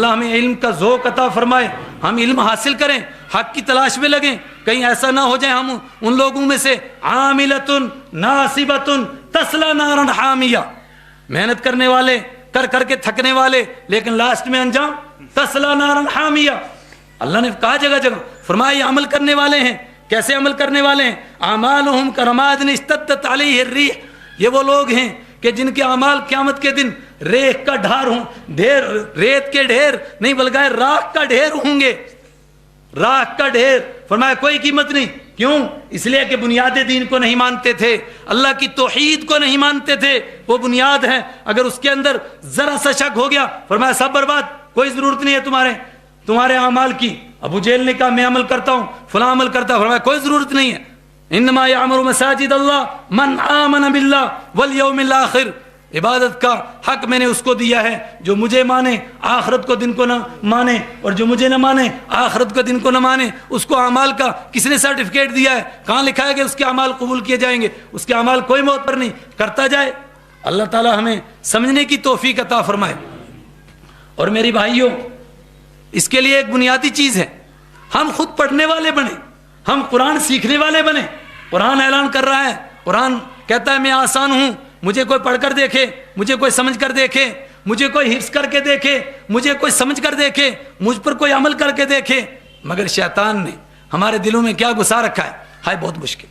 اللہ ہمیں علم کا ذوق عطا فرمائے، ہم علم حاصل کریں، حق کی تلاش میں لگیں، کہیں ایسا نہ ہو جائے ہم ان لوگوں میں سے عاملۃ ناصبۃ تصلی نارا حامیہ، محنت کرنے والے، کر کر کے تھکنے والے، لیکن لاسٹ میں انجام تصلی نارا حامیہ۔ اللہ نے کہا جگہ جگہ، فرمایا یہ عمل کرنے والے ہیں۔ کیسے عمل کرنے والے ہیں؟ اعمالہم کرماد اشتدت علیہ الریح، یہ وہ لوگ ہیں کہ جن کے اعمال قیامت کے دن ریت کا ڈھار ہوں، ڈھیر، ریت کے ڈھیر نہیں بلکہ راکھ کا ڈھیر ہوں گے، راکھ کا ڈھیر۔ فرمایا کوئی قیمت نہیں، کیوں؟ اس لیے کہ بنیاد دین کو نہیں مانتے تھے، اللہ کی توحید کو نہیں مانتے تھے، وہ بنیاد ہے، اگر اس کے اندر ذرا سا شک ہو گیا فرمایا سب برباد، کوئی ضرورت نہیں ہے تمہارے اعمال کی۔ ابو جہل نے کہا میں عمل کرتا ہوں، فلاں عمل کرتا ہوں، فرمایا کوئی ضرورت نہیں ہے۔ انما یعمر مساجد اللہ من آمن باللہ والیوم الآخر، عبادت کا حق میں نے اس کو دیا ہے جو مجھے مانے، آخرت کو دن کو نہ مانے، اور جو مجھے نہ مانے آخرت کو دن کو نہ مانے، اس کو اعمال کا کس نے سرٹیفکیٹ دیا ہے؟ کہاں لکھا ہے کہ اس کے اعمال قبول کیے جائیں گے؟ اس کے اعمال کوئی موت پر نہیں، کرتا جائے۔ اللہ تعالی ہمیں سمجھنے کی توفیق عطا فرمائے۔ اور میری بھائیوں، اس کے لیے ایک بنیادی چیز ہے، ہم خود پڑھنے والے بنیں، ہم قرآن سیکھنے والے بنیں۔ قرآن اعلان کر رہا ہے، قرآن کہتا ہے میں آسان ہوں، مجھے کوئی پڑھ کر دیکھے، مجھے کوئی سمجھ کر دیکھے، مجھے کوئی حفظ کر کے دیکھے، مجھے کوئی سمجھ کر دیکھے، مجھ پر کوئی عمل کر کے دیکھے۔ مگر شیطان نے ہمارے دلوں میں کیا گھسا رکھا ہے؟ ہائے بہت مشکل،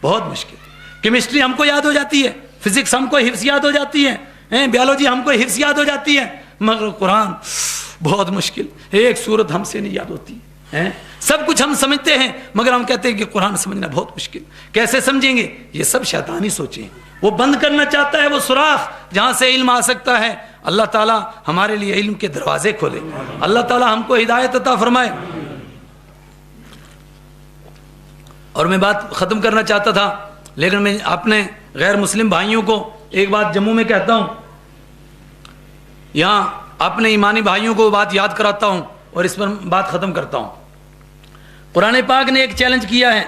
بہت مشکل۔ کیمسٹری ہم کو یاد ہو جاتی ہے، فزکس ہم کو حفظ یاد ہو جاتی ہے، بیولوجی ہم کو حفظ یاد ہو جاتی ہے، مگر قرآن بہت مشکل، ایک سورت ہم سے نہیں یاد ہوتی ہے۔ سب کچھ ہم سمجھتے ہیں مگر ہم کہتے ہیں کہ قرآن سمجھنا بہت مشکل، کیسے سمجھیں گے؟ یہ سب شیطانی سوچیں، وہ بند کرنا چاہتا ہے وہ سوراخ جہاں سے علم آ سکتا ہے۔ اللہ تعالیٰ ہمارے لیے علم کے دروازے کھولے، اللہ تعالیٰ ہم کو ہدایت عطا فرمائے۔ اور میں بات ختم کرنا چاہتا تھا، لیکن میں اپنے غیر مسلم بھائیوں کو ایک بات جموں میں کہتا ہوں، یہاں اپنے ایمانی بھائیوں کو بات یاد کراتا ہوں اور اس پر بات ختم کرتا ہوں۔ قرآن پاک نے ایک چیلنج کیا ہے،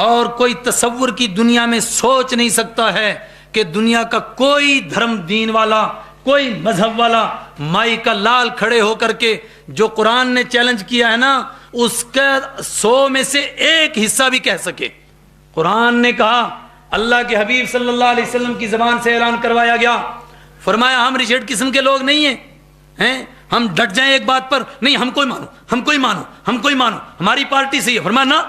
اور کوئی تصور کی دنیا میں سوچ نہیں سکتا ہے کہ دنیا کا کوئی دھرم دین والا، کوئی مذہب والا مائی کا لال کھڑے ہو کر کے جو قرآن نے چیلنج کیا ہے نا، اس کا 100 میں سے ایک حصہ بھی کہہ سکے۔ قرآن نے کہا، اللہ کے حبیب صلی اللہ علیہ وسلم کی زبان سے اعلان کروایا گیا، فرمایا ہم ریجیکٹ قسم کے لوگ نہیں ہیں، ہم ڈٹ جائیں ایک بات پر، نہیں ہم کوئی مانو، ہم کوئی مانو، ہم کوئی مانو، ہماری پارٹی صحیح ہے۔ فرمایا نہ،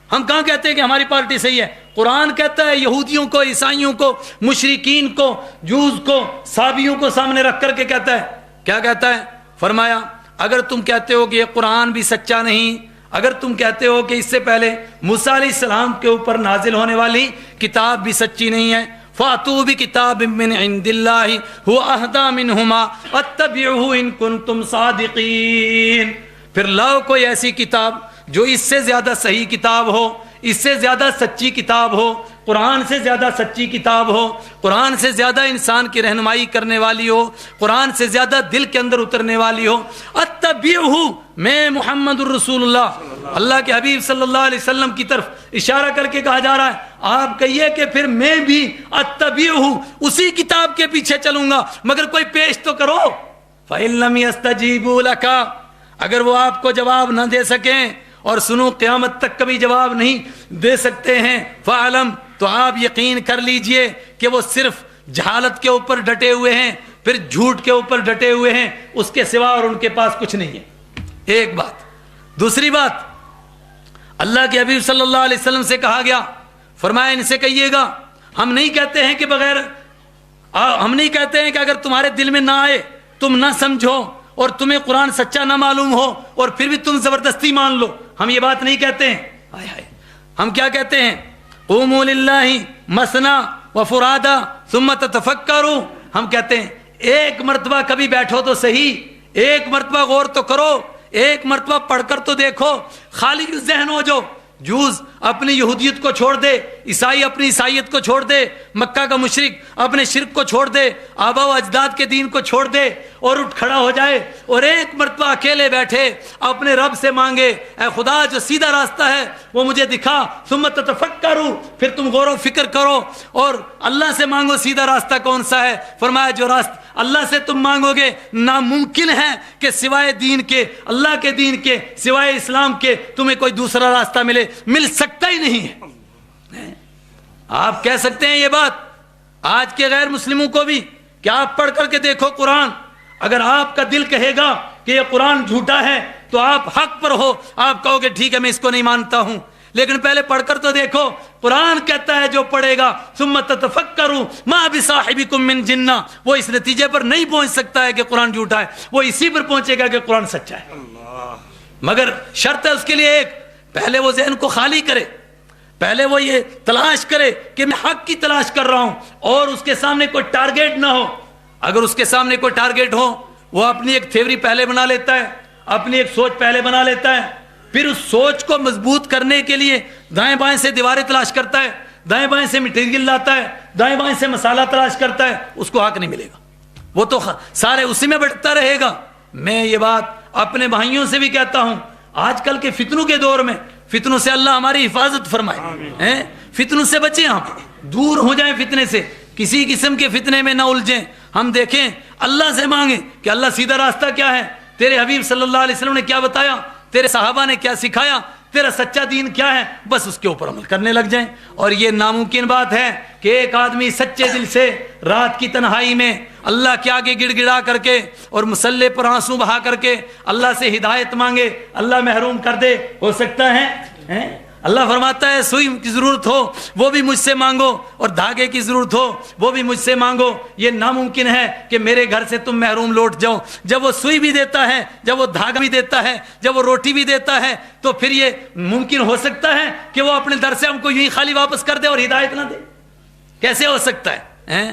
ہم کہاں کہتے ہیں کہ ہماری پارٹی صحیح ہے؟ قرآن کہتا ہے یہودیوں کو، عیسائیوں کو، مشرکین کو، جوز کو، صابیوں کو سامنے رکھ کر کے کہتا ہے، کیا کہتا ہے؟ فرمایا اگر تم کہتے ہو کہ یہ قرآن بھی سچا نہیں، اگر تم کہتے ہو کہ اس سے پہلے موسیٰ علیہ السلام کے اوپر نازل ہونے والی کتاب بھی سچی نہیں ہے، فَأْتُوا بِكِتَابٍ مِّنْ عِنْدِ اللَّهِ هُوَ أَهْدَىٰ مِنْهُمَا وَاتَّبِعُوهُ إِن كُنتُمْ صَادِقِينَ، پھر لاؤ کوئی ایسی کتاب جو اس سے زیادہ صحیح کتاب ہو، اس سے زیادہ سچی کتاب ہو، قرآن سے زیادہ سچی کتاب ہو، قرآن سے زیادہ انسان کی رہنمائی کرنے والی ہو، قرآن سے زیادہ دل کے اندر اترنے والی ہو۔ اتبعہ، میں محمد الرسول اللہ، اللہ کے حبیب صلی اللہ علیہ وسلم کی طرف اشارہ کر کے کہا جا رہا ہے، آپ کہیے کہ پھر میں بھی اتبعہ، اسی کتاب کے پیچھے چلوں گا، مگر کوئی پیش تو کرو۔ فَإِن لَّمْ يَسْتَجِيبُوا لَكَ، اگر وہ آپ کو جواب نہ دے سکیں، اور سنو قیامت تک کبھی جواب نہیں دے سکتے ہیں، فَعَلَمْ، تو آپ یقین کر لیجئے کہ وہ صرف جہالت کے اوپر ڈٹے ہوئے ہیں، پھر جھوٹ کے اوپر ڈٹے ہوئے ہیں، اس کے سوا اور ان کے پاس کچھ نہیں ہے۔ ایک بات۔ دوسری بات، اللہ کے حبیب صلی اللہ علیہ وسلم سے کہا گیا، فرمایا ان سے کہیے گا، ہم نہیں کہتے ہیں کہ ہم نہیں کہتے ہیں کہ اگر تمہارے دل میں نہ آئے، تم نہ سمجھو اور تمہیں قرآن سچا نہ معلوم ہو اور پھر بھی تم زبردستی مان لو، ہم یہ بات نہیں کہتے ہیں۔ ہم کیا کہتے ہیں؟ قوموا للہ مثنی وفرادا ثم تتفکروا، ہم کہتے ہیں ایک مرتبہ کبھی بیٹھو تو صحیح، ایک مرتبہ غور تو کرو، ایک مرتبہ پڑھ کر تو دیکھو، خالی ذہن ہو جو جوز اپنی یہودیت کو چھوڑ دے، عیسائی اپنی عیسائیت کو چھوڑ دے، مکہ کا مشرک اپنے شرک کو چھوڑ دے، آبا و اجداد کے دین کو چھوڑ دے اور اٹھ کھڑا ہو جائے اور ایک مرتبہ اکیلے بیٹھے اپنے رب سے مانگے، اے خدا جو سیدھا راستہ ہے وہ مجھے دکھا، ثم تتفکروا، پھر تم غور و فکر کرو اور اللہ سے مانگو سیدھا راستہ کون سا ہے۔ فرمایا جو راستہ اللہ سے تم مانگو گے، ناممکن ہے کہ سوائے دین کے، اللہ کے دین کے، سوائے اسلام کے تمہیں کوئی دوسرا راستہ مل سکتا ہی نہیں ہے۔ آپ کہہ سکتے ہیں یہ بات آج کے غیر مسلموں کو بھی کہ آپ پڑھ کر کے دیکھو قرآن، اگر آپ کا دل کہے گا کہ یہ قرآن جھوٹا ہے تو آپ حق پر ہو، آپ کہو گے ٹھیک ہے میں اس کو نہیں مانتا ہوں، لیکن پہلے پڑھ کر تو دیکھو۔ قرآن کہتا ہے جو پڑھے گا ثم تتفکروا ما بصاحبکم من جنہ، وہ اس نتیجے پر نہیں پہنچ سکتا ہے کہ قرآن جھوٹا ہے، وہ اسی پر پہنچے گا کہ قرآن سچا ہے۔ مگر شرط ہے اس کے لیے ایک، پہلے وہ ذہن کو خالی کرے، پہلے وہ یہ تلاش کرے کہ میں حق کی تلاش کر رہا ہوں، اور اس کے سامنے کوئی ٹارگیٹ نہ ہو۔ اگر اس کے سامنے کوئی ٹارگیٹ ہو، وہ اپنی ایک تھیوری پہلے بنا لیتا ہے، اپنی ایک سوچ پہلے بنا لیتا ہے، پھر اس سوچ کو مضبوط کرنے کے لیے دائیں بائیں سے دیواریں تلاش کرتا ہے، دائیں بائیں سے مٹیریل لاتا ہے، دائیں بائیں سے مسالہ تلاش کرتا ہے، اس کو حق نہیں ملے گا، وہ تو سارے اسی میں بھٹکتا رہے گا۔ میں یہ بات اپنے بھائیوں سے بھی کہتا ہوں، آج کل کے فتنوں کے دور میں، فتنوں سے اللہ ہماری حفاظت فرمائے، فتنوں سے بچیں، ہم دور ہو جائیں فتنے سے، کسی قسم کے فتنے میں نہ الجھیں، ہم دیکھیں اللہ سے مانگیں کہ اللہ سیدھا راستہ کیا ہے، تیرے حبیب صلی اللہ علیہ وسلم نے کیا بتایا، تیرے صحابہ نے کیا سکھایا، تیرا سچا دین کیا ہے، بس اس کے اوپر عمل کرنے لگ جائیں۔ اور یہ ناممکن بات ہے کہ ایک آدمی سچے دل سے رات کی تنہائی میں اللہ کے آگے گڑ گڑا کر کے اور مصلے پر آنسو بہا کر کے اللہ سے ہدایت مانگے، اللہ محروم کر دے، ہو سکتا ہے؟ اللہ فرماتا ہے سوئی کی ضرورت ہو وہ بھی مجھ سے مانگو، اور دھاگے کی ضرورت ہو وہ بھی مجھ سے مانگو۔ یہ ناممکن ہے کہ میرے گھر سے تم محروم لوٹ جاؤ۔ جب وہ سوئی بھی دیتا ہے، جب وہ دھاگا بھی دیتا ہے، جب وہ روٹی بھی دیتا ہے، تو پھر یہ ممکن ہو سکتا ہے کہ وہ اپنے در سے ہم کو یوں ہی خالی واپس کر دے اور ہدایت نہ دے؟ کیسے ہو سکتا ہے؟